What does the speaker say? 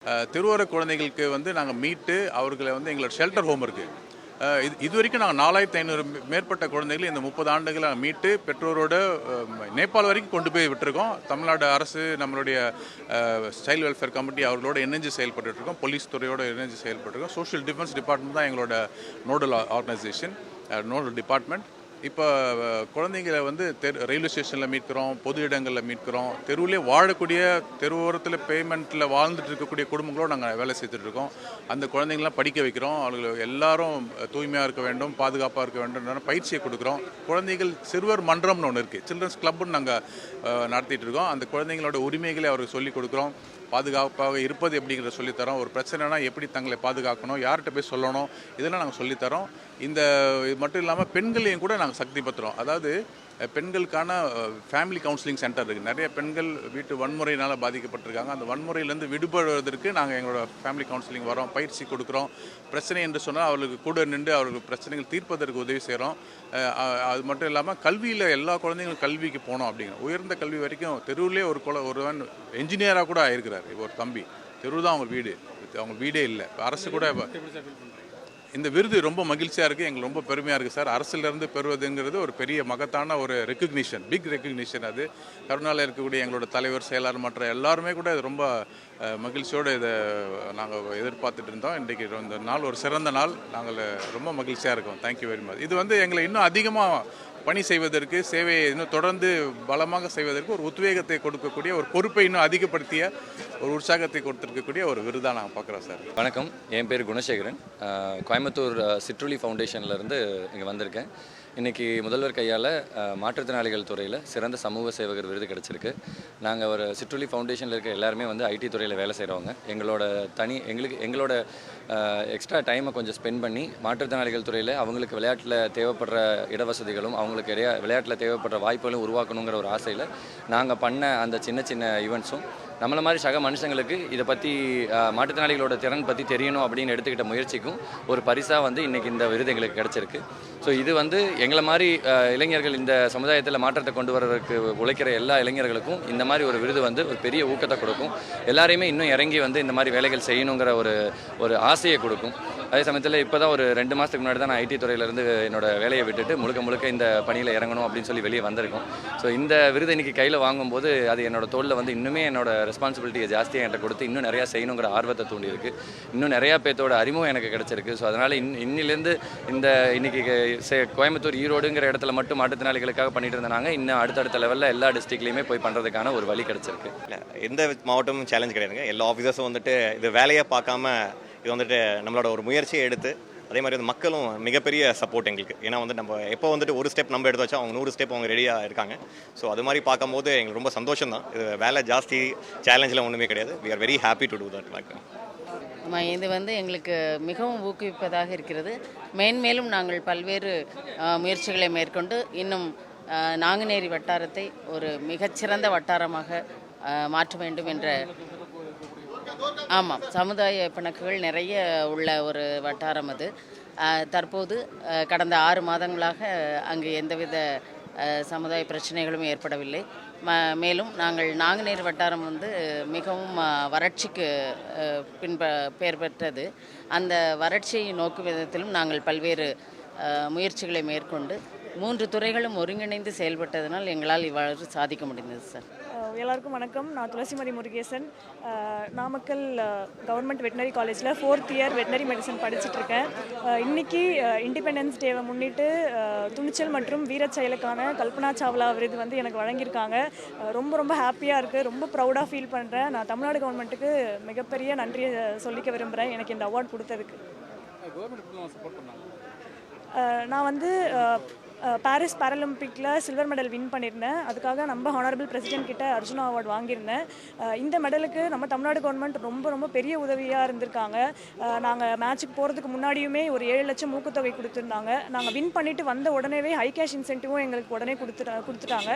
திருவோர குழந்தைகளுக்கு வந்து நாங்கள் மீட்டு அவர்களை வந்து எங்களோட ஷெல்டர் ஹோம் இருக்குது. இது வரைக்கும் நாங்கள் 4500 மேற்பட்ட குழந்தைகள் இந்த 30 ஆண்டுகளை மீட்டு பெற்றோரோட நேபாள் வரைக்கும் கொண்டு போய் விட்டுருக்கோம். தமிழ்நாடு அரசு நம்மளுடைய சைல்டு வெல்ஃபேர் கமிட்டி அவர்களோட இணைஞ்சு செயல்பட்டுருக்கோம். போலீஸ் துறையோடு இணைஞ்சு செயல்பட்டுருக்கோம். சோஷியல் டிஃபென்ஸ் டிபார்ட்மெண்ட் தான் எங்களோட நோடல் ஆர்கனைசேஷன், நோடல் டிபார்ட்மெண்ட். இப்போ குழந்தைங்களை வந்து ரயில்வே ஸ்டேஷனில் மீட்கிறோம், பொது இடங்களில் மீட்கிறோம், தெருவிலே வாழக்கூடிய தெருவோரத்தில் பேமெண்ட்டில் வாழ்ந்துட்டு இருக்கக்கூடிய குடும்பங்களோடு நாங்கள் வேலை செய்துட்ருக்கோம். அந்த குழந்தைங்களாம் படிக்க வைக்கிறோம். அவங்களுக்கு எல்லாரும் தூய்மையாக இருக்க வேண்டும், பாதுகாப்பாக இருக்க வேண்டும் பயிற்சியை கொடுக்குறோம். குழந்தைகள் சிறுவர் மன்றம்னு ஒன்று இருக்குது, சில்ட்ரன்ஸ் கிளப்னு நாங்கள் நடத்திட்டு இருக்கோம். அந்த குழந்தைங்களோட உரிமைகளை அவருக்கு சொல்லிக் கொடுக்குறோம். பாதுகாப்பாக இருப்பது எப்படிங்கிறத சொல்லித்தரோம். ஒரு பிரச்சனைனா எப்படி தங்களை பாதுகாக்கணும், யார்கிட்ட போய் சொல்லணும், இதெல்லாம் நாங்கள் சொல்லித்தரோம். இது மட்டும் இல்லாமல் பெண்களையும் கூட நாங்கள் சக்தி பற்றுறோம். அதாவது பெண்களுக்கான ஃபேமிலி கவுன்சிலிங் சென்டர் இருக்குது. நிறைய பெண்கள் வீட்டு வன்முறையினால் பாதிக்கப்பட்டிருக்காங்க. அந்த வன்முறையிலேருந்து விடுபடுவதற்கு நாங்கள் எங்களோட ஃபேமிலி கவுன்சிலிங் வரோம், பயிற்சி கொடுக்குறோம். பிரச்சனை என்று சொன்னால் அவர்களுக்கு கூட நின்று அவர்கள் பிரச்சனைகள் தீர்ப்பதற்கு உதவி செய்கிறோம். அது மட்டும் இல்லாமல் கல்வியில் எல்லா குழந்தைங்களும் கல்விக்கு போனோம் அப்படிங்கிற உயர்ந்த கல்வி வரைக்கும். தெருவிலே ஒருவன் என்ஜினியராக கூட ஆயிருக்கிறார். ஒரு தம்பி தெரு தான் அவங்க வீடு, அவங்க வீடே இல்லை. அரசு கூட இந்த விருது ரொம்ப மகிழ்ச்சியாக இருக்குது, எங்களுக்கு ரொம்ப பெருமையாக இருக்குது சார். அரசிலிருந்து பெறுவதுங்கிறது ஒரு பெரிய மகத்தான ஒரு ரெக்கக்னிஷன், பிக் ரெக்கக்னிஷன். அது கருணாவில் இருக்கக்கூடிய எங்களோட தலைவர், செயலாளர் மற்ற எல்லாருமே கூட இது ரொம்ப மகிழ்ச்சியோடு இதை நாங்கள் எதிர்பார்த்துட்டு இருந்தோம். இன்றைக்கி இந்த நாள் ஒரு சிறந்த நாள். நாங்கள் ரொம்ப மகிழ்ச்சியாக இருக்கோம். Thank you very much. இது வந்து எங்களை இன்னும் அதிகமாக பணி செய்வதற்கு, சேவையை இன்னும் தொடர்ந்து பலமாக செய்வதற்கு ஒரு உத்வேகத்தை கொடுக்கக்கூடிய, ஒரு பொறுப்பை இன்னும் அதிகப்படுத்திய, ஒரு உற்சாகத்தை கொடுத்துருக்கக்கூடிய ஒரு விருதாக நாங்கள் பார்க்குறோம் சார். வணக்கம், என் பேர் குணசேகரன். கோயம்புத்தூர் சிற்றுளி ஃபவுண்டேஷன்லேருந்து இங்கே வந்திருக்கேன். இன்றைக்கி முதல்வர் கையால் மாற்றுத்திறனாளிகள் துறையில் சிறந்த சமூக சேவகர் விருது கிடச்சிருக்கு. நாங்கள் ஒரு சிற்றுளி ஃபவுண்டேஷனில் இருக்க எல்லாருமே வந்து ஐடி துறையில் வேலை செய்கிறவங்க. எங்களோட எக்ஸ்ட்ரா டைமை கொஞ்சம் ஸ்பெண்ட் பண்ணி மாற்றுத்திறனாளிகள் துறையில் அவங்களுக்கு விளையாட்டில் தேவைப்படுற இடவசதிகளும் அவங்களுக்கு விளையாட்டில் தேவைப்படுற வாய்ப்புகளும் உருவாக்கணுங்கிற ஒரு ஆசையில் நாங்கள் பண்ண அந்த சின்ன சின்ன ஈவெண்ட்ஸும் நம்மளை மாதிரி சக மனுஷங்களுக்கு இதை பற்றி மாற்றுத்திறனாளிகளோட திறன் பற்றி தெரியணும் அப்படின்னு எடுத்துக்கிட்ட முயற்சிக்கும் ஒரு பரிசாக வந்து இன்றைக்கி இந்த விருது எங்களுக்கு கிடச்சிருக்கு. ஸோ இது வந்து எங்களை மாதிரி இளைஞர்கள் இந்த சமுதாயத்தில் மாற்றத்தை கொண்டு வர்றதுக்கு உழைக்கிற எல்லா இளைஞர்களுக்கும் இந்த மாதிரி ஒரு விருது வந்து ஒரு பெரிய ஊக்கத்தை கொடுக்கும். எல்லாரையுமே இன்னும் இறங்கி வந்து இந்த மாதிரி வேலைகள் செய்யணுங்கிற ஒரு ஆசையை கொடுக்கும். அதே சமயத்தில் இப்போ தான் ஒரு 2 மாதத்துக்கு முன்னாடி தான் நான் ஐடி துறையிலேருந்து என்னோடய வேலையை விட்டுட்டு முழுக்க இந்த பணியில் இறங்கணும் அப்படின்னு சொல்லி வெளியே வந்திருக்கோம். ஸோ இந்த விருது இன்றைக்கி கையில் வாங்கும்போது அது என்னோடய தோளில் வந்து இன்னுமே என்னோட ரெஸ்பான்சிபிலிட்டியை ஜாஸ்தியாக என்கிட்ட கொடுத்து இன்னும் நிறையா செய்யணுங்கிற ஆர்வத்தை தூண்டியிருக்கு. இன்னும் நிறையா பேர்த்தோட அறிமுகம் எனக்கு கிடச்சிருக்கு. ஸோ அதனால் இன்னிலேருந்து இன்றைக்கி கோயம்புத்தூர், ஈரோடுங்கிற இடத்துல மட்டும் மாற்றுத்திறனாளிகளுக்காக பண்ணிட்டு இருந்தாங்க. இன்னும் அடுத்தடுத்த லெவலில் எல்லா டிஸ்ட்ரிக்ட்லேயுமே போய் பண்ணுறதுக்கான ஒரு வழி கிடச்சிருக்கு. எந்த மாவட்டமும் சேலஞ்ச் கிடையாதுங்க. எல்லா ஆஃபீஸர்ஸும் வந்துட்டு இது வேலையை பார்க்காம இது வந்துட்டு நம்மளோட ஒரு முயற்சியை எடுத்து, அதே மாதிரி வந்து மக்களும் மிகப்பெரிய சப்போர்ட் எங்களுக்கு. ஏன்னா வந்து நம்ம எப்போ வந்துட்டு ஒரு ஸ்டெப் நம்ம எடுத்து வச்சா அவங்க 100 ஸ்டெப் அவங்க ரெடியாக இருக்காங்க. ஸோ அது மாதிரி பார்க்கும்போது எங்களுக்கு ரொம்ப சந்தோஷம் தான். இது வேலை ஜாஸ்தி, சேலஞ்செலாம் ஒன்றுமே கிடையாது. We are very happy to do that. இது வந்து எங்களுக்கு மிகவும் ஊக்குவிப்பதாக இருக்கிறது. மேன்மேலும் நாங்கள் பல்வேறு முயற்சிகளை மேற்கொண்டு இன்னும் நாங்குநேரி வட்டாரத்தை ஒரு மிகச்சிறந்த வட்டாரமாக மாற்ற வேண்டும் என்ற சமுதாய பிணக்குகள் நிறைய உள்ள ஒரு வட்டாரம் அது. தற்போது கடந்த 6 மாதங்களாக அங்கு எந்தவித சமுதாய பிரச்சனைகளும் ஏற்படவில்லை. மேலும் நாங்குநேரி வட்டாரம் வந்து மிகவும் வறட்சிக்கு பெயர் பெற்றது. அந்த வறட்சியை நோக்கும் விதத்திலும் நாங்கள் பல்வேறு முயற்சிகளை மேற்கொண்டு 3 துறைகளும் ஒருங்கிணைந்து செயல்பட்டதனால் எங்களால் இவ்வாறு சாதிக்க முடிந்தது சார். எல்லாருக்கும் வணக்கம். நான் துளசிமதி முருகேசன். நாமக்கல் கவர்மெண்ட் வெட்டினரி காலேஜில் 4th இயர் வெட்டினரி மெடிசன் படிச்சுட்ருக்கேன். இன்றைக்கி இண்டிபெண்டன்ஸ் டேவை முன்னிட்டு துணிச்சல் மற்றும் வீரச் செயலுக்கான கல்பனா சாவ்லா விருது வந்து எனக்கு வழங்கியிருக்காங்க. ரொம்ப ஹாப்பியாக இருக்குது, ரொம்ப ப்ரௌடாக ஃபீல் பண்ணுறேன். நான் தமிழ்நாடு கவர்மெண்ட்டுக்கு மிகப்பெரிய நன்றியை சொல்லிக்க விரும்புகிறேன் எனக்கு இந்த அவார்ட் கொடுத்ததுக்கு. நான் வந்து பாரிஸ் பாராலிம்பிக்கில் சில்வர் மெடல் வின் பண்ணியிருந்தேன். அதுக்காக நம்ம ஹானரபிள் பிரசிடென்ட் கிட்ட அர்ஜுனா அவார்டு வாங்கியிருந்தேன். இந்த மெடலுக்கு நம்ம தமிழ்நாடு கவர்மெண்ட் ரொம்ப பெரிய உதவியாக இருந்திருக்காங்க. நாங்கள் மேட்ச்சுக்கு போகிறதுக்கு முன்னாடியுமே ஒரு 7 லட்சம் ஊக்கத்தொகை கொடுத்துருந்தாங்க. நாங்கள் வின் பண்ணிவிட்டு வந்த உடனேவே ஹை கேஷ் இன்சென்டிவும் எங்களுக்கு உடனே கொடுத்துட்டாங்க.